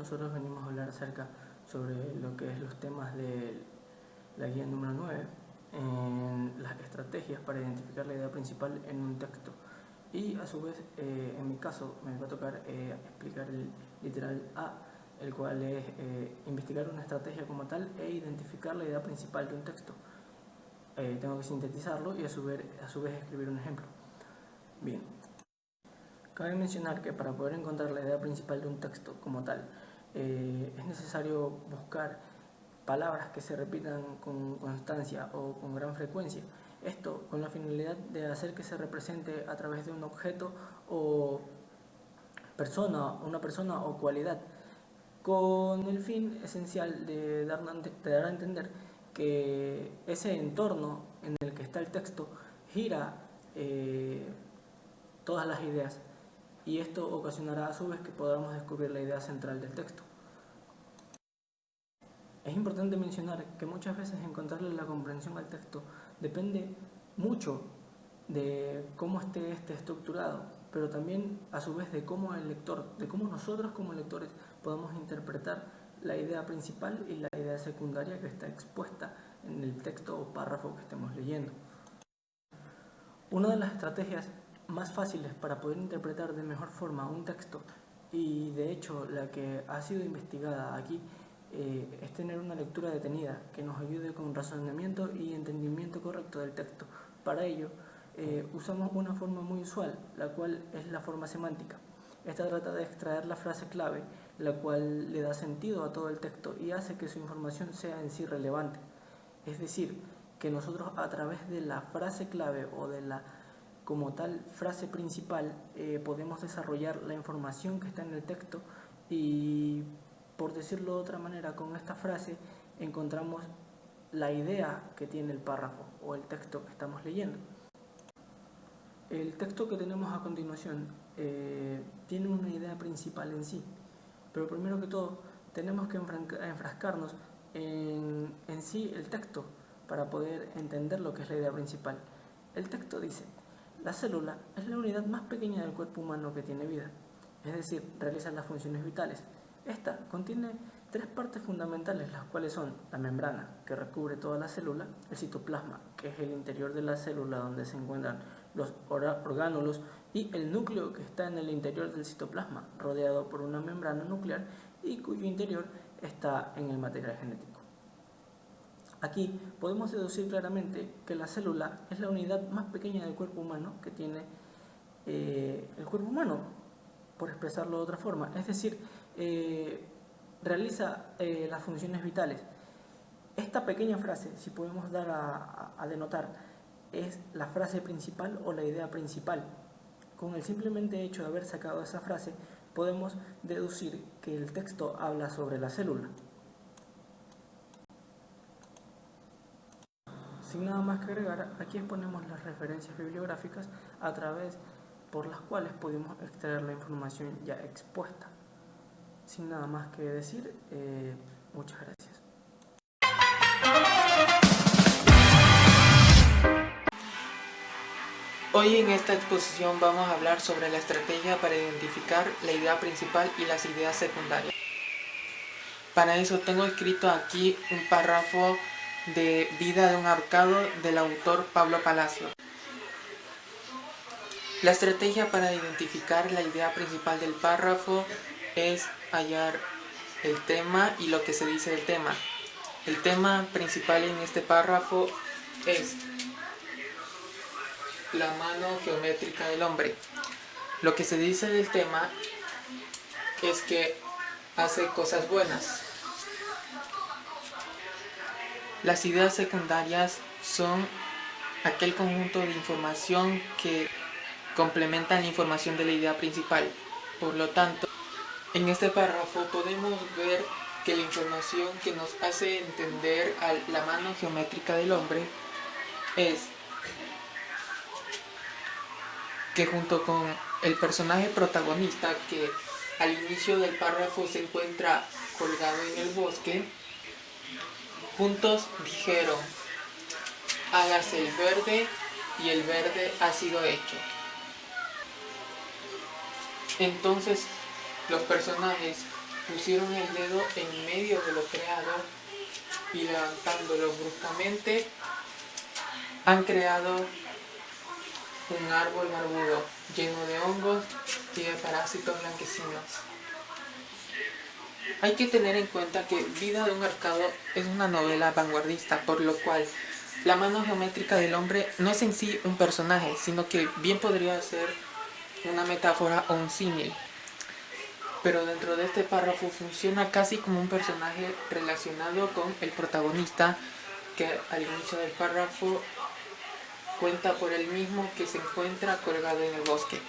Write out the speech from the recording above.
nosotros venimos a hablar acerca sobre lo que es los temas de la guía número 9, en las estrategias para identificar la idea principal en un texto. Y a su vez, en mi caso, me va a tocar explicar el literal A, el cual es investigar una estrategia como tal e identificar la idea principal de un texto. Tengo que sintetizarlo y a su vez escribir un ejemplo. Bien. Cabe mencionar que para poder encontrar la idea principal de un texto como tal, es necesario buscar palabras que se repitan con constancia o con gran frecuencia. Esto con la finalidad de hacer que se represente a través de un objeto o una persona o cualidad, con el fin esencial de dar a entender que ese entorno en el que está el texto gira todas las ideas, y esto ocasionará a su vez que podamos descubrir la idea central del texto. Es importante mencionar que muchas veces encontrarle la comprensión al texto depende mucho de cómo esté estructurado, pero también a su vez de cómo el lector, de cómo nosotros como lectores podamos interpretar la idea principal y la idea secundaria que está expuesta en el texto o párrafo que estemos leyendo. Una de las estrategias más fáciles para poder interpretar de mejor forma un texto, y de hecho la que ha sido investigada aquí, es tener una lectura detenida que nos ayude con razonamiento y entendimiento correcto del texto. Para ello usamos una forma muy usual, la cual es la forma semántica. Esta trata de extraer la frase clave, la cual le da sentido a todo el texto y hace que su información sea en sí relevante. Es decir, que nosotros a través de la frase clave o de la como tal frase principal podemos desarrollar la información que está en el texto, y por decirlo de otra manera, con esta frase encontramos la idea que tiene el párrafo o el texto que estamos leyendo. El texto que tenemos a continuación tiene una idea principal en sí, pero primero que todo tenemos que enfrascarnos en sí el texto para poder entender lo que es la idea principal. El texto dice: la célula es la unidad más pequeña del cuerpo humano que tiene vida, es decir, realiza las funciones vitales. Esta contiene tres partes fundamentales, las cuales son la membrana, que recubre toda la célula; el citoplasma, que es el interior de la célula donde se encuentran los orgánulos; y el núcleo, que está en el interior del citoplasma, rodeado por una membrana nuclear y cuyo interior está en el material genético. Aquí podemos deducir claramente que la célula es la unidad más pequeña del cuerpo humano que tiene el cuerpo humano, por expresarlo de otra forma. Es decir, realiza las funciones vitales. Esta pequeña frase, si podemos dar a denotar, es la frase principal o la idea principal. Con el simplemente hecho de haber sacado esa frase, podemos deducir que el texto habla sobre la célula. Sin nada más que agregar, aquí exponemos las referencias bibliográficas a través por las cuales pudimos extraer la información ya expuesta. Sin nada más que decir, muchas gracias. Hoy en esta exposición vamos a hablar sobre la estrategia para identificar la idea principal y las ideas secundarias. Para eso tengo escrito aquí un párrafo de Vida de un ahorcado del autor Pablo Palacio. La estrategia para identificar la idea principal del párrafo es hallar el tema y lo que se dice del tema. El tema principal en este párrafo es la mano geométrica del hombre. Lo que se dice del tema es que hace cosas buenas. Las ideas secundarias son aquel conjunto de información que complementan la información de la idea principal. Por lo tanto, en este párrafo podemos ver que la información que nos hace entender a la mano geométrica del hombre es que junto con el personaje protagonista, que al inicio del párrafo se encuentra colgado en el bosque, juntos dijeron: hágase el verde, y el verde ha sido hecho. Entonces los personajes pusieron el dedo en medio de lo creado y levantándolo bruscamente han creado un árbol barbudo lleno de hongos y de parásitos blanquecinos. Hay que tener en cuenta que Vida de un Arcado es una novela vanguardista, por lo cual la mano geométrica del hombre no es en sí un personaje, sino que bien podría ser una metáfora o un símil. Pero dentro de este párrafo funciona casi como un personaje relacionado con el protagonista, que al inicio del párrafo cuenta por él mismo que se encuentra colgado en el bosque.